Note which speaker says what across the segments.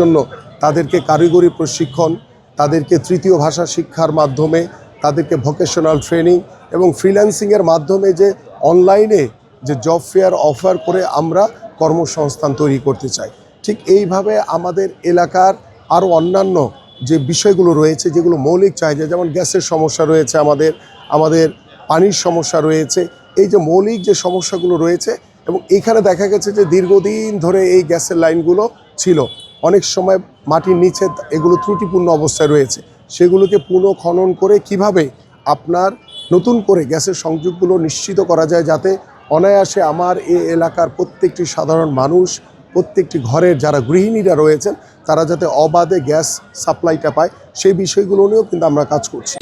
Speaker 1: জন্য তাদেরকে কারিগরি প্রশিক্ষণ, তাদেরকে তৃতীয় ভাষা শিক্ষার মাধ্যমে, তাদেরকে ভোকেশনাল ট্রেনিং এবং ফ্রিল্যান্সিংয়ের মাধ্যমে যে অনলাইনে যে জব ফেয়ার অফার করে আমরা কর্মসংস্থান তৈরি করতে চাই। ঠিক এইভাবে আমাদের এলাকার আরও অন্যান্য যে বিষয়গুলো রয়েছে, যেগুলো মৌলিক চাহিদা, যেমন গ্যাসের সমস্যা রয়েছে, আমাদের পানির সমস্যা রয়েছে, এই যে মৌলিক যে সমস্যাগুলো রয়েছে, এবং এখানে দেখা গেছে যে দীর্ঘদিন ধরে এই গ্যাসের লাইনগুলো ছিল, অনেক সময় মাটির নিচে এগুলো ত্রুটিপূর্ণ অবস্থায় রয়েছে, সেগুলোকে পুনঃখনন করে কিভাবে আপনার নতুন করে গ্যাসের সংযোগগুলো নিশ্চিত করা যায়, যাতে অনায়াসে আমার এই এলাকার প্রত্যেকটি সাধারণ মানুষ, প্রত্যেকটি ঘরের যারা গৃহিণীরা রয়েছেন, তারা যাতে অবাধে গ্যাস সাপ্লাইটা পায়, সেই বিষয়গুলো নিয়েও কিন্তু আমরা কাজ করছি।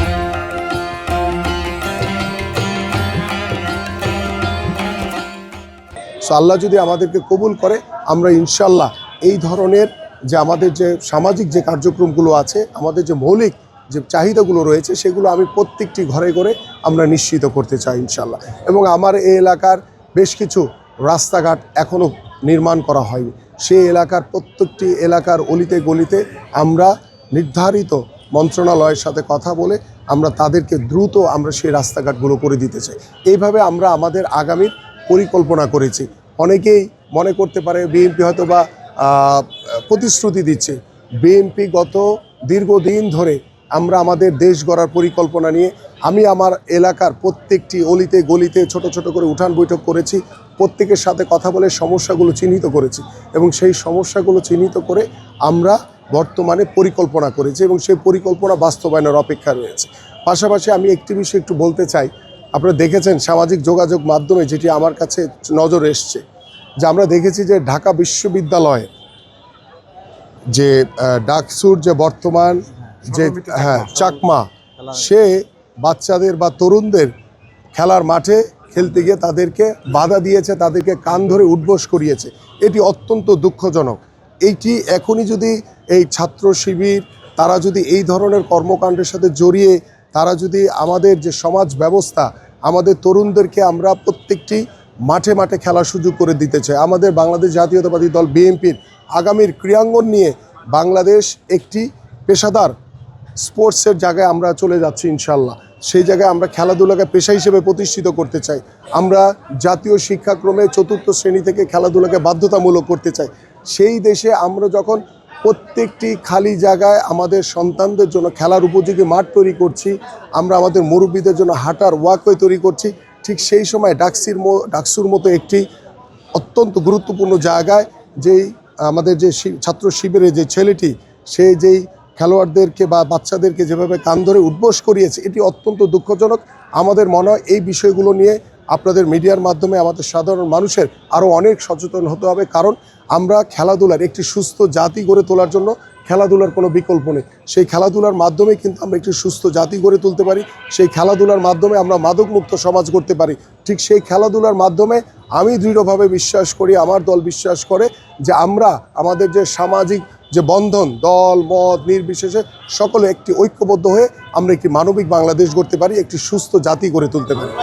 Speaker 1: সো আল্লাহ যদি আমাদেরকে কবুল করে, আমরা ইনশাল্লাহ এই ধরনের যে আমাদের যে সামাজিক যে কার্যক্রমগুলো আছে, আমাদের যে মৌলিক যে চাহিদাগুলো রয়েছে, সেগুলো আমি প্রত্যেকটি ঘরে ঘরে আমরা নিশ্চিত করতে চাই ইনশাল্লাহ। এবং আমার এই এলাকার বেশ কিছু রাস্তাঘাট এখনও নির্মাণ করা হয়নি, সেই এলাকার প্রত্যেকটি এলাকার অলিতে গলিতে আমরা নির্ধারিত মন্ত্রণালয়ের সাথে কথা বলে আমরা তাদেরকে দ্রুত আমরা সেই রাস্তাঘাটগুলো করে দিতে চাই। এইভাবে আমরা আমাদের আগামীর পরিকল্পনা করেছি। অনেকেই মনে করতে পারে বিএনপি হয়তো বা প্রতিশ্রুতি দিচ্ছে। বিএনপি গত দীর্ঘদিন ধরে আমরা আমাদের দেশ গড়ার পরিকল্পনা নিয়ে আমি আমার এলাকার প্রত্যেকটি অলিতে গলিতে ছোট ছোট করে উঠান বৈঠক করেছি, প্রত্যেকের সাথে কথা বলে সমস্যাগুলো চিহ্নিত করেছি, এবং সেই সমস্যাগুলো চিহ্নিত করে আমরা বর্তমানে পরিকল্পনা করেছি এবং সেই পরিকল্পনা বাস্তবায়নের অপেক্ষা রয়েছে। পাশাপাশি আমি একটি বিষয় একটু বলতে চাই। আপনারা দেখেছেন সামাজিক যোগাযোগ মাধ্যমে, যেটি আমার কাছে নজরে এসছে, যে আমরা দেখেছি যে ঢাকা বিশ্ববিদ্যালয়ে যে ডাকসুর যে বর্তমান যে চাকমা, সে বাচ্চাদের বা তরুণদের খেলার মাঠে খেলতে গিয়ে তাদেরকে বাধা দিয়েছে, তাদেরকে কান ধরে উঠবোস করিয়েছে। এটি অত্যন্ত দুঃখজনক। এইটি এখনই যদি এই ছাত্র শিবির তারা যদি এই ধরনের কর্মকাণ্ডের সাথে জড়িয়ে তারা যদি আমাদের যে সমাজ ব্যবস্থা, আমাদের তরুণদেরকে আমরা প্রত্যেকটি মাঠে মাঠে খেলার সুযোগ করে দিতে চাই। আমাদের বাংলাদেশ জাতীয়তাবাদী দল বিএনপির আগামীর ক্রীড়াঙ্গন নিয়ে বাংলাদেশ একটি পেশাদার স্পোর্টসের জায়গায় আমরা চলে যাচ্ছি ইনশাল্লাহ। সেই জায়গায় আমরা খেলাধুলাকে পেশা হিসেবে প্রতিষ্ঠিত করতে চাই। আমরা জাতীয় শিক্ষাক্রমে ৪র্থ শ্রেণী থেকে খেলাধুলাকে বাধ্যতামূলক করতে চাই। সেই দেশে আমরা যখন প্রত্যেকটি খালি জায়গায় আমাদের সন্তানদের জন্য খেলার উপযোগী মাঠ তৈরি করছি, আমরা আমাদের মুরব্বীদের জন্য হাঁটার ওয়াকওয়ে তৈরি করছি, ঠিক সেই সময় ডাকসুর মতো একটি অত্যন্ত গুরুত্বপূর্ণ জায়গায় যেই আমাদের যে ছাত্র শিবিরের যে ছেলেটি, সে যেই খেলোয়াড়দেরকে বা বাচ্চাদেরকে যেভাবে কান ধরে উঠবোস করিয়েছে, এটি অত্যন্ত দুঃখজনক। আমাদের মনে হয় এই বিষয়গুলো নিয়ে আপনাদের মিডিয়ার মাধ্যমে আমাদের সাধারণ মানুষের আরও অনেক সচেতন হতে হবে, কারণ আমরা খেলাধুলার একটি সুস্থ জাতি গড়ে তোলার জন্য খেলাধুলার কোনো বিকল্প নেই। সেই খেলাধুলার মাধ্যমে কিন্তু আমরা একটি সুস্থ জাতি গড়ে তুলতে পারি, সেই খেলাধুলার মাধ্যমে আমরা মাদকমুক্ত সমাজ করতে পারি। ঠিক সেই খেলাধুলার মাধ্যমে আমি দৃঢ়ভাবে বিশ্বাস করি, আমার দল বিশ্বাস করে যে আমরা আমাদের যে সামাজিক যে বন্ধন, দল মত নির্বিশেষে সকলে একটি ঐক্যবদ্ধ হয়ে আমরা একটি মানবিক বাংলাদেশ গড়তে পারি, একটি সুস্থ জাতি গড়ে তুলতে পারি।